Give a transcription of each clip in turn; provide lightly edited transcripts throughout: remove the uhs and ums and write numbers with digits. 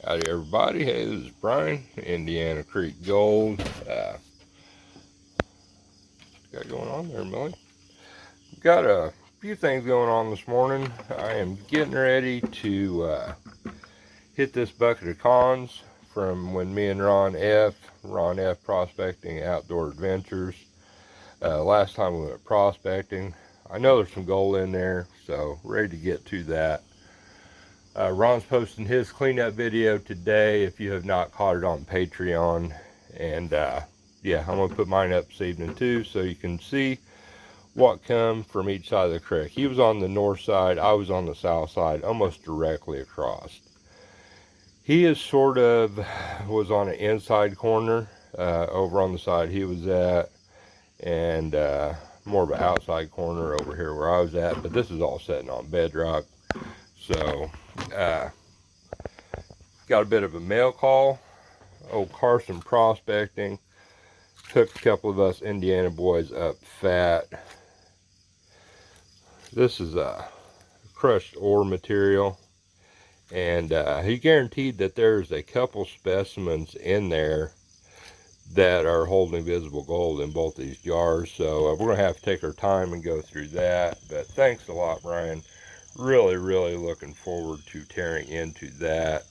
Howdy everybody, hey, this is Brian, Indiana Creek Gold. Got going on there, Millie? Got a few things going on this morning. I am getting ready to hit this bucket of cons from when me and Ron F. Prospecting Outdoor Adventures. Last time we went prospecting. I know there's some gold in there, so ready to get to that. Ron's posting his cleanup video today if you have not caught it on Patreon. And yeah, I'm going to put mine up this evening too so you can see what come from each side of the creek. He was on the north side, I was on the south side, almost directly across. He is sort of was on an inside corner over on the side he was at, and more of an outside corner over here where I was at, but this is all sitting on bedrock. So got a bit of a mail call. Old Carson Prospecting took a couple of us Indiana boys up fat. This is a crushed ore material, and he guaranteed that there's a couple specimens in there that are holding visible gold in both these jars. So we're gonna have to take our time and go through that. But thanks a lot, Brian. Really looking forward to tearing into that.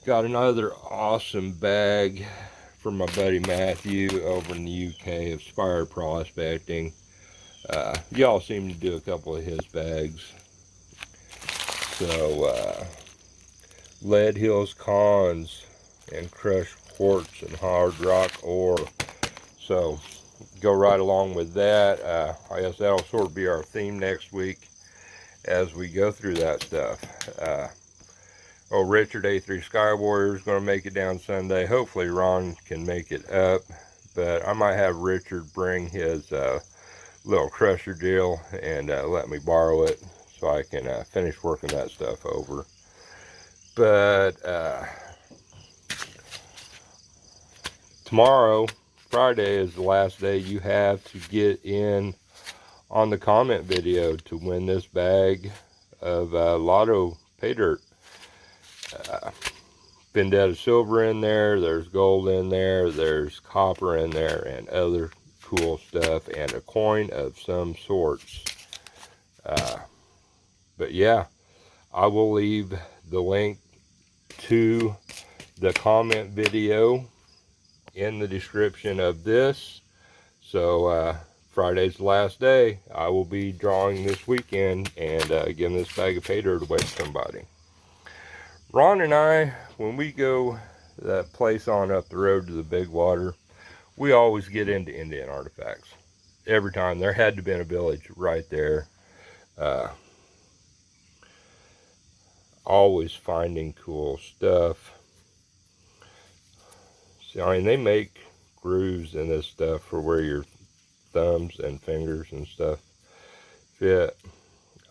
Got another awesome bag from my buddy Matthew over in the UK of Spire Prospecting. Y'all seem to do a couple of his bags. So Lead Hills Cons and crushed quartz and hard rock ore. So go right along with that. I guess that'll sort of be our theme next week as we go through that stuff. Richard A3 Sky Warrior is going to make it down Sunday. Hopefully Ron can make it up, but I might have Richard bring his little crusher deal and let me borrow it so I can finish working that stuff over. But tomorrow, Friday, is the last day you have to get in on the comment video to win this bag of Lotto pay dirt. Vendetta silver in there, there's gold in there, there's copper in there, and other cool stuff, and a coin of some sorts. But yeah, I will leave the link to the comment video in the description of this. So Friday's the last day. I will be drawing this weekend and giving this bag of pay dirt away to somebody. Ron and I, when we go that place on up the road to the Big Water, we always get into Indian artifacts. Every time. There had to be a village right there. Always finding cool stuff. See, I mean, they make grooves in this stuff for where your thumbs and fingers and stuff fit.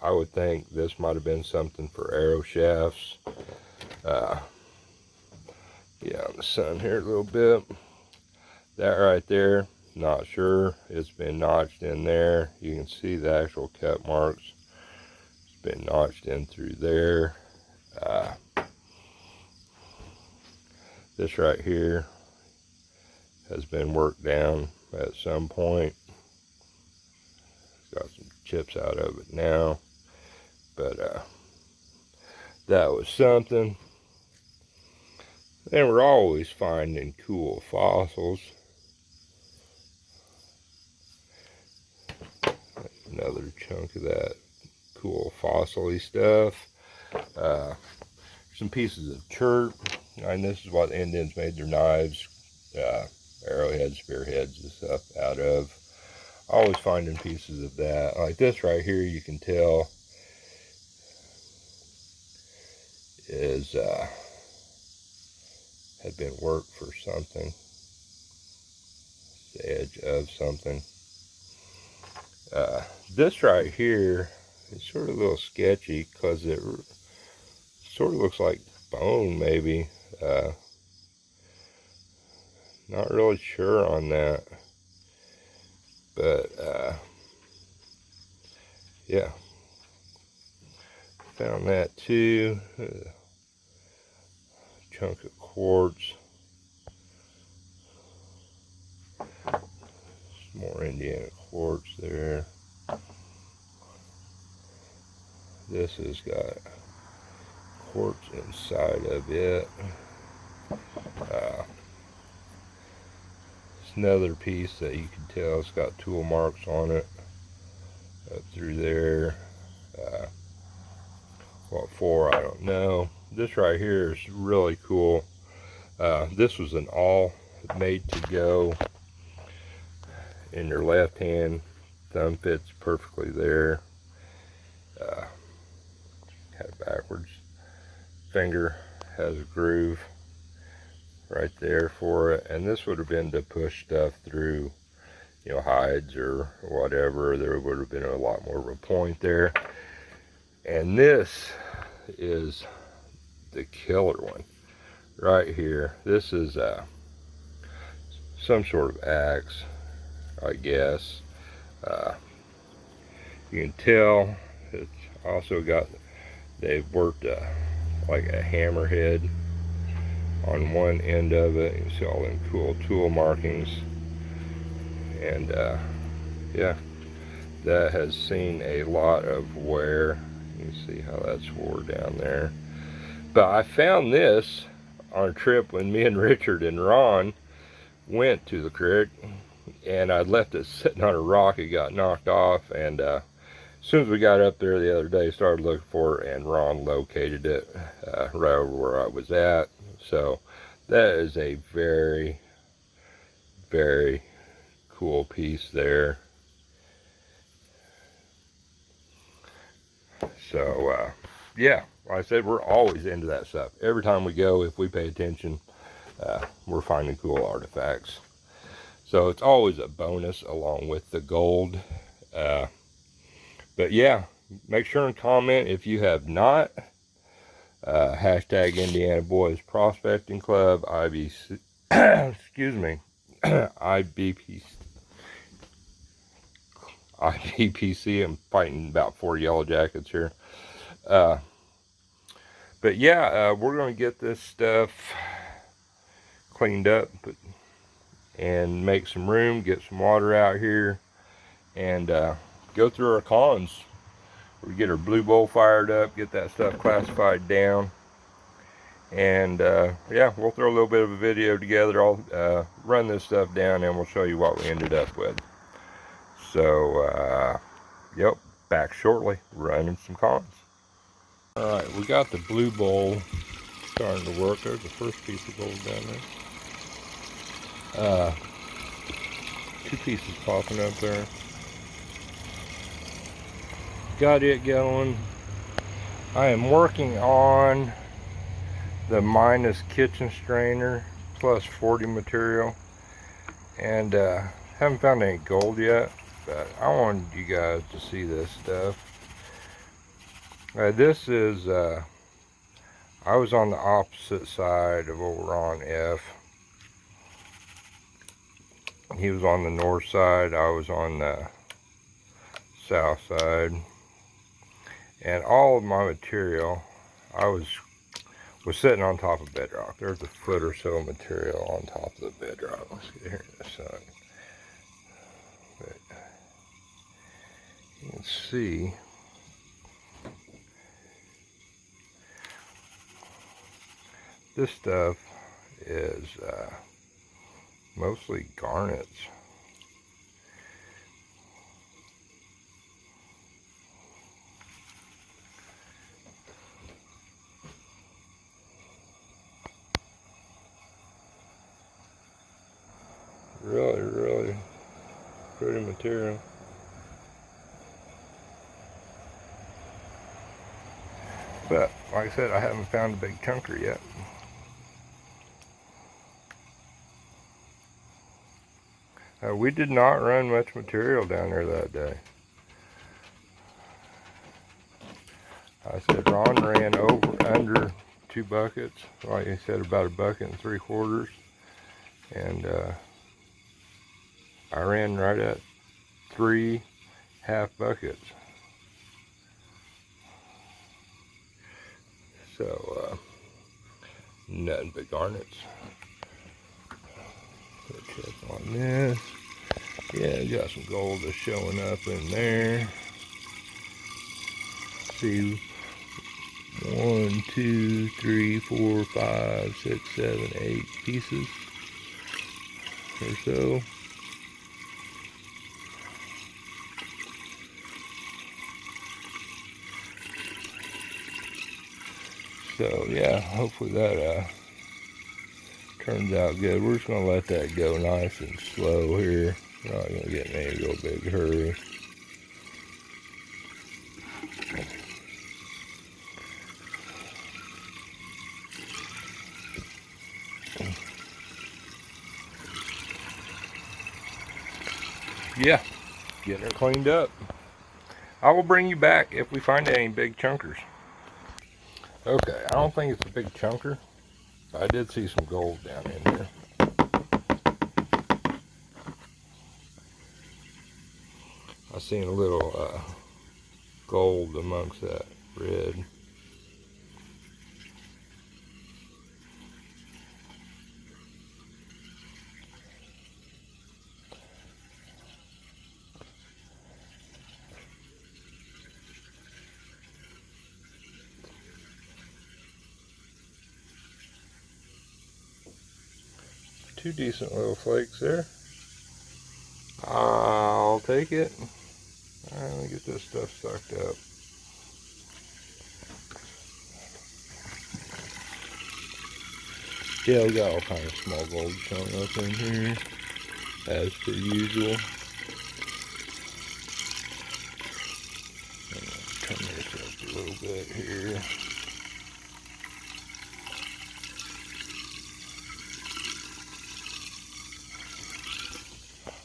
I would think this might have been something for arrow shafts. Yeah, on the sun here a little bit. That right there, not sure. It's been notched in there. You can see the actual cut marks. It's been notched in through there. This right here has been worked down at some point. Got some chips out of it now, but that was something. And we're always finding cool fossils. Another chunk of that cool fossil-y stuff. Some pieces of chert, and this is what the Indians made their knives, arrowheads, spearheads, and stuff out of. Always finding pieces of that. Like this right here, you can tell is had been worked for something. It's the edge of something. This right here is sort of a little sketchy because it sort of looks like bone, maybe. Not really sure on that, but yeah, found that too. chunk of quartz. Some more Indiana quartz there. This has got quartz inside of it. It's another piece that you can tell it's got tool marks on it up through there. What for, I don't know. This right here is really cool. This was an all made to go. In your left hand, thumb fits perfectly there. Kind of backwards. Finger has a groove right there for it, and this would have been to push stuff through, you know, hides or whatever. There would have been a lot more of a point there. And this is the killer one right here. This is some sort of axe, I guess. You can tell it's also got, they've worked like a hammerhead on one end of it. You see all them cool tool markings. And yeah, that has seen a lot of wear. You can see how that's wore down there. But I found this on a trip when me and Richard and Ron went to the creek, and I'd left it sitting on a rock. It got knocked off, and as soon as we got up there the other day, started looking for it, and Ron located it right over where I was at. So that is a very, very cool piece there. So yeah, like I said, we're always into that stuff. Every time we go, if we pay attention, we're finding cool artifacts. So it's always a bonus along with the gold. But yeah, make sure and comment if you have not. Hashtag Indiana Boys Prospecting Club, IBC, excuse me, IBPC. I'm fighting about 4 yellow jackets here. But yeah, we're going to get this stuff cleaned up and make some room, get some water out here, and go through our cons. We get our blue bowl fired up, get that stuff classified down, and yeah, we'll throw a little bit of a video together. I'll run this stuff down and we'll show you what we ended up with. So yep, back shortly, running some cons. Alright, we got the blue bowl starting to work. There's the first piece of gold down there. 2 pieces popping up there. Got it going. I am working on the minus kitchen strainer plus 40 material, and haven't found any gold yet, but I wanted you guys to see this stuff. This is I was on the opposite side of old Ron F. He was on the north side, I was on the south side, and all of my material, I was sitting on top of bedrock. There's a foot or so of material on top of the bedrock. Let's get here in the sun. But you can see this stuff is mostly garnets. Really, really pretty material. But like I said, I haven't found a big chunker yet. We did not run much material down there that day. I said Ron ran under 2 buckets. Like I said, about 1 3/4 buckets. And I ran right at 3 half buckets. So nothing but garnets. Check on this. Yeah, got some gold that's showing up in there. See, 1, 2, 3, 4, 5, 6, 7, 8 pieces or so. So yeah, hopefully that turns out good. We're just gonna let that go nice and slow here. We're not gonna get in any real big hurry. Yeah, getting her cleaned up. I will bring you back if we find any big chunkers. Okay, I don't think it's a big chunker. I did see some gold down in here. I seen a little gold amongst that red. Two decent little flakes there. I'll take it. Alright, let me get this stuff sucked up. Yeah, we got all kinds of small gold showing up in here, as per usual. Turn this up a little bit here.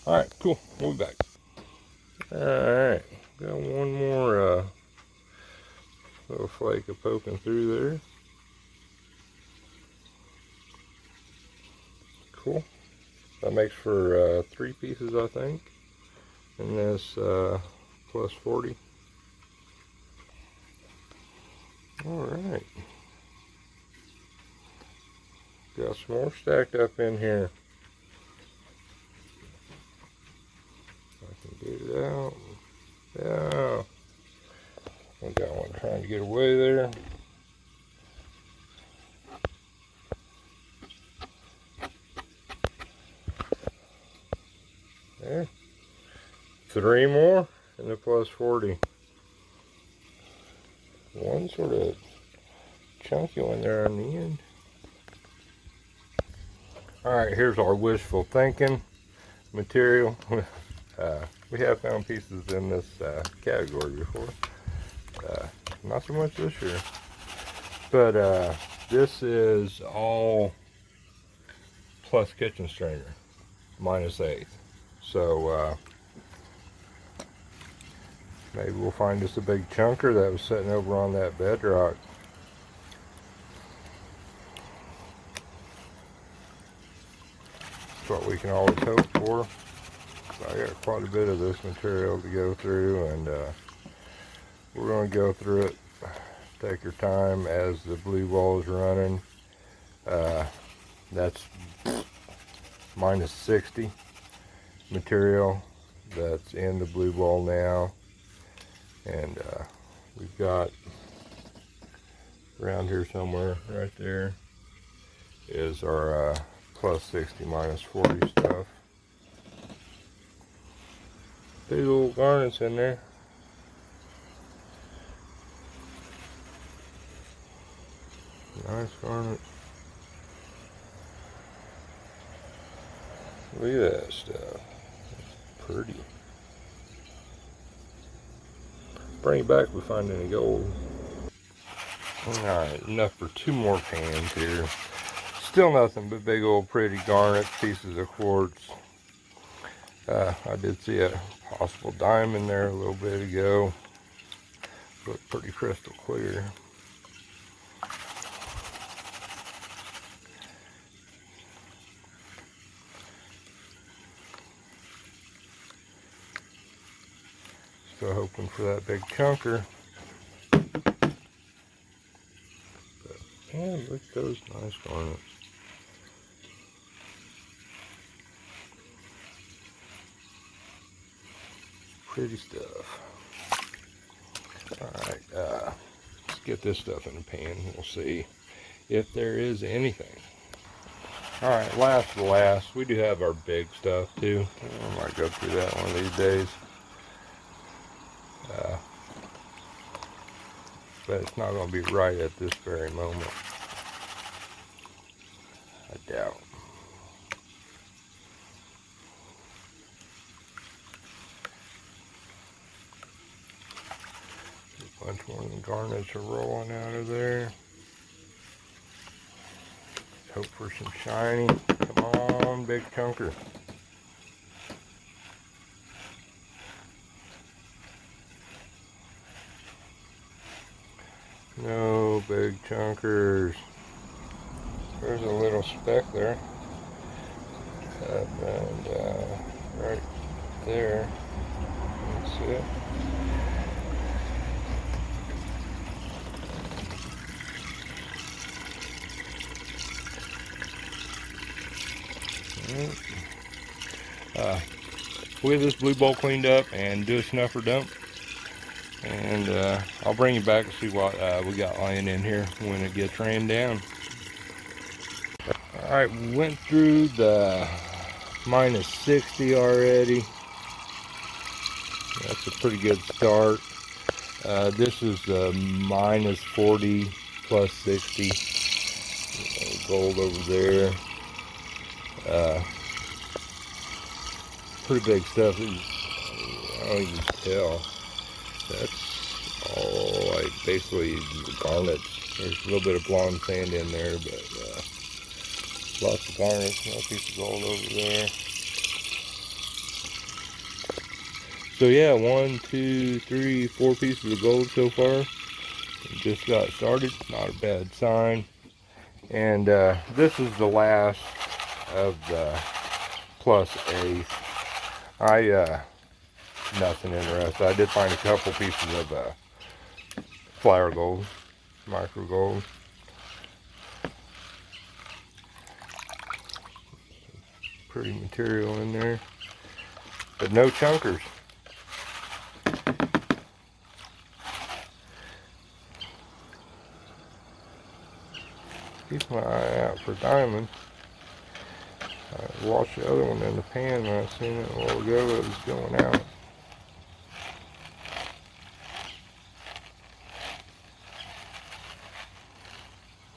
Alright, cool. We'll be back. Alright, got one more little flake of poking through there. Cool. That makes for 3 pieces, I think. And this plus 40. Alright. Got some more stacked up in here. I can get it out. Yeah. I got one trying to get away there. There. 3 more and the plus 40. One sort of chunky one there on the end. Alright, here's our wishful thinking material. We have found pieces in this category before. Not so much this year. But this is all plus kitchen strainer, minus 1/8. So maybe we'll find us a big chunker that was sitting over on that bedrock. That's what we can always hope for. I got quite a bit of this material to go through, and we're going to go through it. Take your time as the blue ball is running. That's minus 60 material that's in the blue ball now, and we've got around here somewhere right there is our plus 60 minus 40 stuff. Big little garnets in there. Nice garnet. Look at that stuff. It's pretty. Bring it back if we find any gold. Alright, enough for 2 more pans here. Still nothing but big old pretty garnets, pieces of quartz. I did see a possible diamond there a little bit ago. Looked pretty crystal clear. Still hoping for that big chunker. But, yeah, look at those nice garnets. Pretty stuff. Alright, let's get this stuff in the pan. We'll see if there is anything. Alright, last to last, we do have our big stuff too. I might go through that one of these days. But it's not going to be right at this very moment. I doubt. A bunch more of the garnets are rolling out of there. Hope for some shiny. Come on, big chunker. No big chunkers. There's a little speck there. And right there. That's it. We'll get this blue bowl cleaned up and do a snuffer dump, and I'll bring you back to see what we got lying in here when it gets rained down. Alright, we went through the -60 already. That's a pretty good start. This is the -40 plus 60. Gold over there. Pretty big stuff. I don't even tell. That's all like basically the garnets. There's a little bit of blonde sand in there, but lots of garnets. Another piece of gold over there. So yeah, 1, 2, 3, 4 pieces of gold so far. Just got started. Not a bad sign. And this is the last of the +8. Nothing interesting. I did find a couple pieces of flower gold, micro gold. Pretty material in there, but no chunkers. Keep my eye out for diamonds. I washed the other one in the pan when I seen it a while ago. It was going out.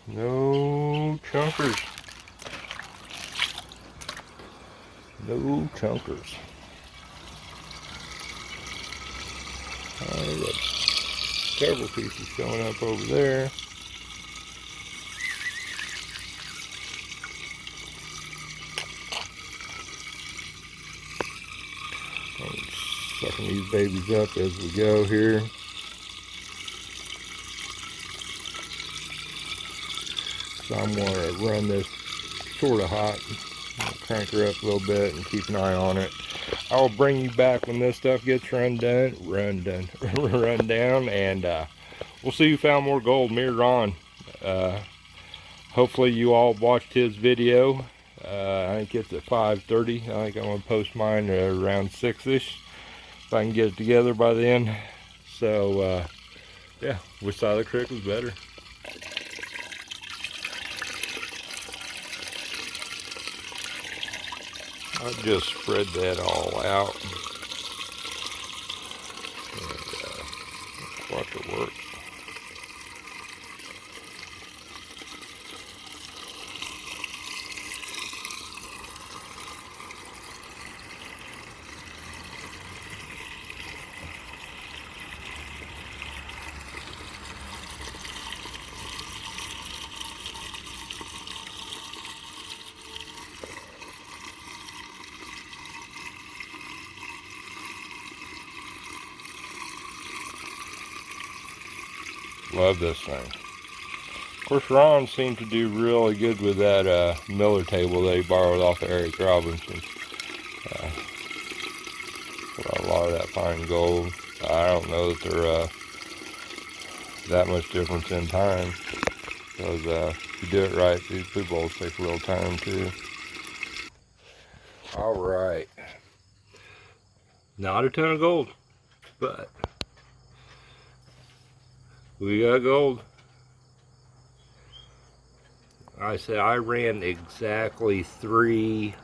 No chunkers. No chunkers. I got several pieces showing up over there. Sucking these babies up as we go here. So I'm going to run this sort of hot. I'll crank her up a little bit and keep an eye on it. I'll bring you back when this stuff gets run down, and we'll see who found more gold. Mirror on. Hopefully you all watched his video. I think it's at 5:30. I think I'm going to post mine around 6-ish. If I can get it together by then. So yeah, which side of the creek was better? I'll just spread that all out and watch it work. Love this thing. Of course, Ron seemed to do really good with that Miller table that he borrowed off of Eric Robinson. A lot of that fine gold. I don't know that they're that much difference in time. because if you do it right, these blue balls take a little time too. All right, not a ton of gold, but we got gold. I said I ran exactly 3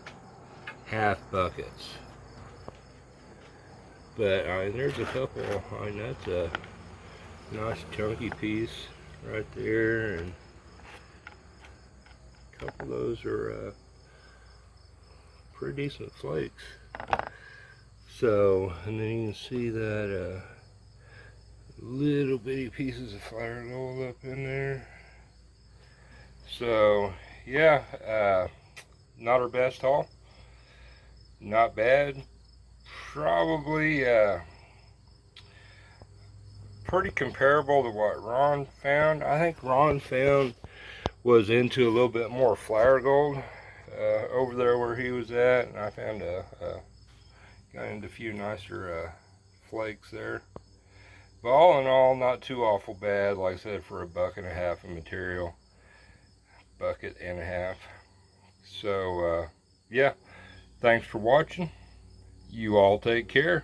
half buckets, but there's a couple. That's a nice chunky piece right there, and a couple of those are pretty decent flakes. So, and then you can see that little bitty pieces of fire gold up in there. So yeah, not our best haul, not bad, probably pretty comparable to what Ron found. I think Ron was into a little bit more flower gold over there where he was at, and I found got into a few nicer flakes there. But all in all, not too awful bad. Like I said, for a bucket and a half of material, bucket and a half. So yeah, thanks for watching. You all take care.